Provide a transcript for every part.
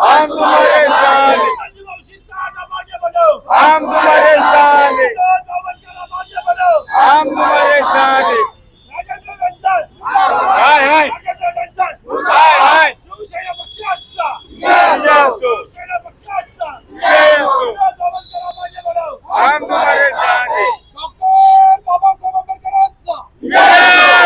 हम तुम्हारे साथ हैं, हम तुम्हारे साथ हैं, हम तुम्हारे साथ हैं। हाय हाय हाय हाय शिवसेना पक्षाचा जय असो, शिवसेना पक्षाचा जय असो, हम तुम्हारे साथ हैं, डॉक्टर बाबासाहेब आंबेडकरांचा जय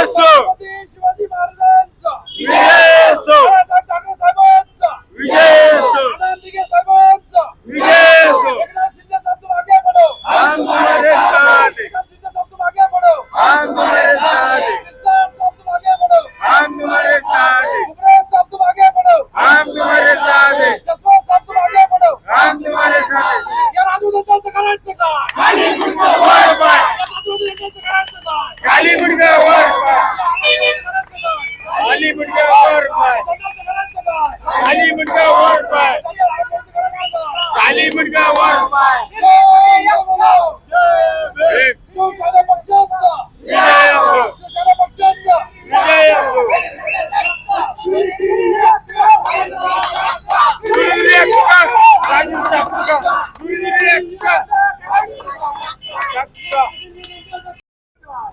असो, छत्रपती शिवाजी महाराजांचा विजय असो, बाळासाहेब ठाकरे साहेबांचा विजय असो, आनंद दिघे साहेबांचा विजय असो। एकनाथ शिंदे साहब तुम आगे बढ़ो, हम तुम्हारे साथ हैं, एकनाथ शिंदे साहब तुम आगे बढ़ो, हम तुम्हारे साथ हैं, सिस्टर साहब तुम आगे बढ़ो, हम तुम्हारे साथ हैं, उमरेश साहब तुम आगे बढ़ो, हम तुम्हारे साथ हैं, जसवंत साहब तुम आगे बढ़ो। हम तुम्हारे साथ हैं। या राजू दत्ताचं करायचं काय? खाली मुंडका वर पाय, या राजू दत्ताचं करायचं काय? खाली मुंडका वर पाय, या आनंदीचं करायचं काय? खाली मुंडका वर पाय, दत्ताचं करायचं काय? खाली मुंडका वर पाय, या आनंदीचं करायचं काय? खाली मुंडका वर पाय। जय बोलो, जय भीम. भीम. शिवसेना पक्षाचा विजय असो, शिवसेना पक्षाचा विजय असो। सूर्यरेखा, राजूचा पुकार, सूर्यरेखा,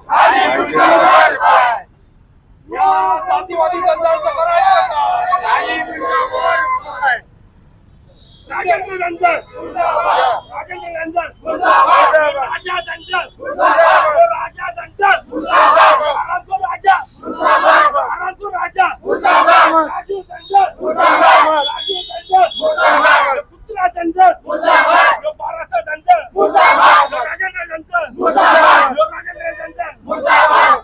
खाली मुंडका वर पाय, या जातीवादी जंजाळचं करायचं काय? खाली मुंडका वर पाय। राजेंद्र जंजाळ, राजेंद्र जंजाळ, मुर्दाबाद, राजा जंजाळ, मुर्दाबाद, राजा जंजाळ, मुर्दाबाद, आरांतूर राजा, मुर्दाबाद, आरांतूर राजा, मुर्दाबाद, राजू जंजाळ, मुर्दाबाद, राजू जंजाळ, मुर्दाबाद, पुतळा जंजाळ, मुर्दाबाद, बारासा जंजाळ, मुर्दाबाद, राजेंद्र जंजाळ, मुर्दाबाद, राजेंद्र जंजाळ, मुर्दाबाद।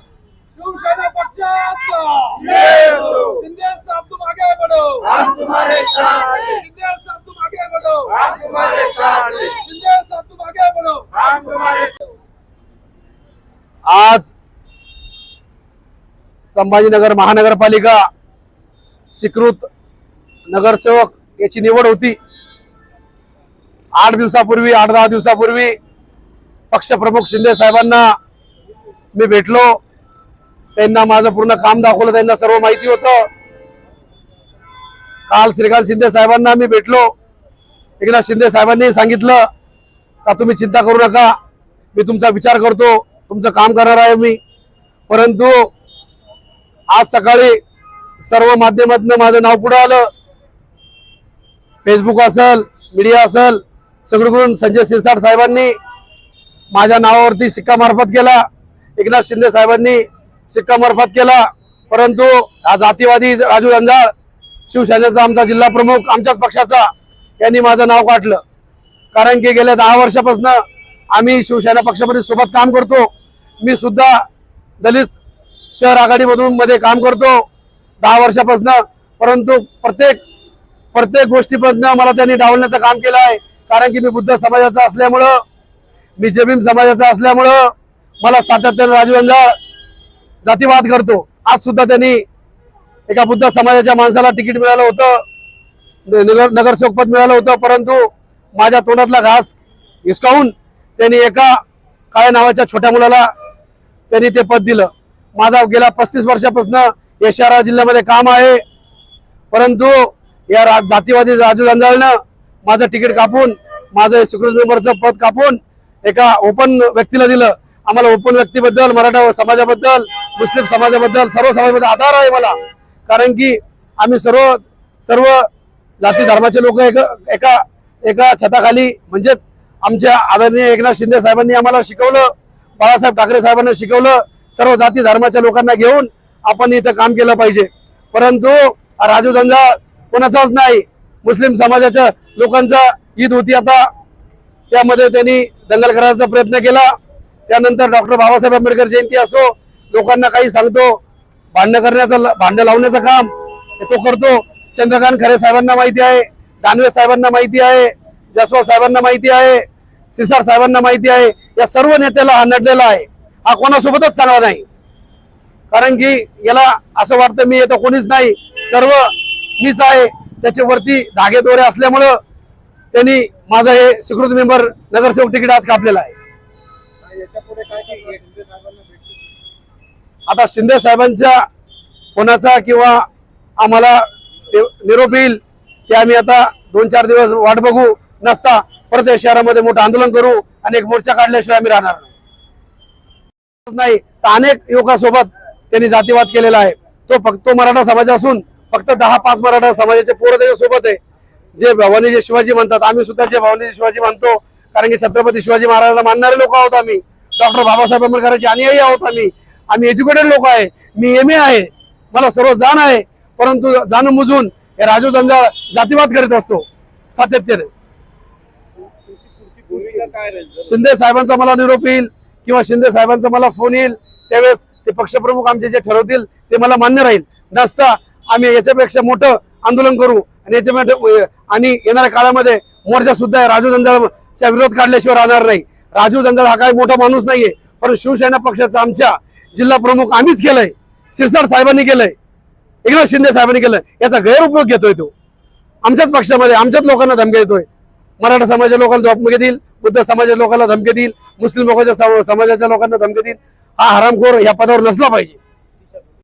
शिवसेना पक्षाचा जय असो, शिंदे साहब तुम आगे बढ़ो, हम तुम्हारे साथ हैं, शिंदे साहब तुम आगे बढ़ो, हम तुम्हारे साथ हैं, शिंदे साहब तुम आगे बढ़ो। हम तुम्हारे साथ। आज संभाजीनगर महानगरपालिका स्वीकृत नगरसेवक याची निवड होती। 8-10 दिवसापूर्वी पक्षप्रमुख शिंदे साहेबांना मी भेटलो, त्यांना माझं पूर्ण काम दाखवलं, त्यांना सर्व माहिती होतं। काल श्रीकांत शिंदे साहेबांना मी भेटलो, एकनाथ शिंदे साहेबांनी सांगितलं का तुम्ही चिंता करू नका, मी तुमचा विचार करतो, तुमचं काम करणार आहे मी। परंतु आज सकाळी सर्व माध्यमातून माझं नाव पुढे आलं, फेसबुक असेल, मीडिया असेल, सगळीकडून संजय शिरसाट साहेबांनी माझ्या नावावरती शिक्का मार्फत केला, एकनाथ शिंदे साहेबांनी शिक्का मार्फत केला। परंतु हा जातीवादी राजू जंजाळ, शिवसेनेचा आमचा जिल्हा प्रमुख, आमच्याच पक्षाचा, यांनी माझं नाव काढलं। कारण की गेल्या 10 वर्षापासून आम्ही शिवसेना पक्षामध्ये सोबत काम करतो। मी सुद्धा दलित शहर आघाडीमधून मध्ये काम करतो 10 वर्षापासून। परंतु प्रत्येक गोष्टीपासून मला त्यांनी डावलण्याचं काम केलं आहे। कारण की मी बुद्ध समाजाचा असल्यामुळं, मी जमीन समाजाचा असल्यामुळं मला सातत्याने राजू जंजाळ जातीवाद करतो। आज सुद्धा त्यांनी एका बुद्ध समाजाच्या माणसाला तिकीट मिळालं होतं, नगरसेवक पद मिळालं होतं, परंतु माझ्या तोंडातला घास हिसकावून त्यांनी एका काळ्या नावाच्या छोट्या मुलाला त्यांनी ते पद दिलं। माझा गेल्या 35 वर्षापासून या शहरा जिल्ह्यामध्ये काम आहे, परंतु या जातीवादी राजू जंजाळनं माझं तिकीट कापून, माझं सिक्युरिटी मेंबरचं पद कापून एका ओपन व्यक्तीला दिलं। आम्हाला ओपन व्यक्तीबद्दल, मराठा समाजाबद्दल, मुस्लिम समाजाबद्दल, सर्व समाजाबद्दल आदर आहे मला। कारण की आम्ही सर्व जाती धर्माचे लोक एका छताखाली, म्हणजेच आमच्या आदरणीय एकनाथ शिंदे साहेबांनी आम्हाला शिकवलं, बाळासाहेब ठाकरे साहेबांना शिकवलं, सर्व जाती धर्माच्या लोकांना घेऊन आपण इथं काम केलं पाहिजे। परंतु राजू जंजाळ कोणाचाच नाही, मुस्लिम समाजाच्या लोकांचा ईद होती आता, त्यामध्ये त्यांनी दंगल करायचा प्रयत्न केला। त्यानंतर डॉक्टर बाबासाहेब आंबेडकर जयंती असो, लोकांना काही सांगतो, भांडण लावण्याचं काम तो करतो। चंद्रकांत खरे साहेबांना माहिती आहे, दानवे साहेबांना माहिती आहे, जसवंत साहेबांना माहिती आहे, शिरसाट साहेबांना माहिती आहे, या सर्व नेत्याला हा नडलेला आहे। हा कोणासोबतच चांगला नाही। कारण की याला असं वाटतं मी येतो कोणीच नाही, सर्व मीच आहे। त्याच्यावरती धागे दोरे असल्यामुळं त्यांनी माझं हे स्वीकृत मेंबर नगरसेवक तिकीट आज कापलेलं आहे। आता शिंदे साहेबांच्या फोनाचा किंवा आम्हाला निरोप येईल की आम्ही आता 2-4 दिवस वाट बघू, नसता परत या शहरामध्ये मोठं आंदोलन करू आणि एक मोर्चा काढल्याशिवाय आम्ही राहणार नाही. तर अनेक युवकांसोबत त्यांनी जातीवाद केलेला आहे. तो मराठा समाज असून फक्त 10-5 मराठा समाजाचे पोरं त्याच्यासोबत आहे. जे भवानीजी शिवाजी म्हणतात, आम्ही सुद्धा जे भवानीजी शिवाजी म्हणतो, कारण की छत्रपती शिवाजी महाराजांना मानणारे लोक आहोत आम्ही. डॉक्टर बाबासाहेब आंबेडकरांचे अनुयायी आहोत आम्ही एज्युकेटेड लोक आहे. मी MA आहे, मला सर्व जाण आहे. परंतु जाणून बुजून हे राजू जंजाळ जातीवाद करीत असतो सातत्याने. भूमिका काय राहील? शिंदे साहेबांचा मला निरोप येईल किंवा शिंदे साहेबांचा मला फोन येईल, त्यावेळेस ते पक्षप्रमुख आमचे जे ठरवतील ते मला मान्य राहील. नसता आम्ही याच्यापेक्षा मोठं आंदोलन करू आणि येणाऱ्या काळामध्ये मोर्चा सुद्धा राजू जंजाळच्या विरोध काढल्याशिवाय राहणार नाही. राजू जंजाळ हा काही मोठा माणूस नाहीये, पण शिवसेना पक्षाचा आमच्या जिल्हा प्रमुख आम्हीच केलंय, शिरसाट साहेबांनी केलंय, एकनाथ शिंदे साहेबांनी केलंय. याचा गैरउपयोग घेतोय तो आमच्याच पक्षामध्ये, आमच्याच लोकांना धमकी देतोय. मराठा समाजाच्या लोकांना धमकी देईल, बुद्ध समाजाच्या लोकांना धमकी देईल, मुस्लिम लोकांच्या समाजाच्या लोकांना धमकी देईल. हा हरामखोर या पदावर नसला पाहिजे.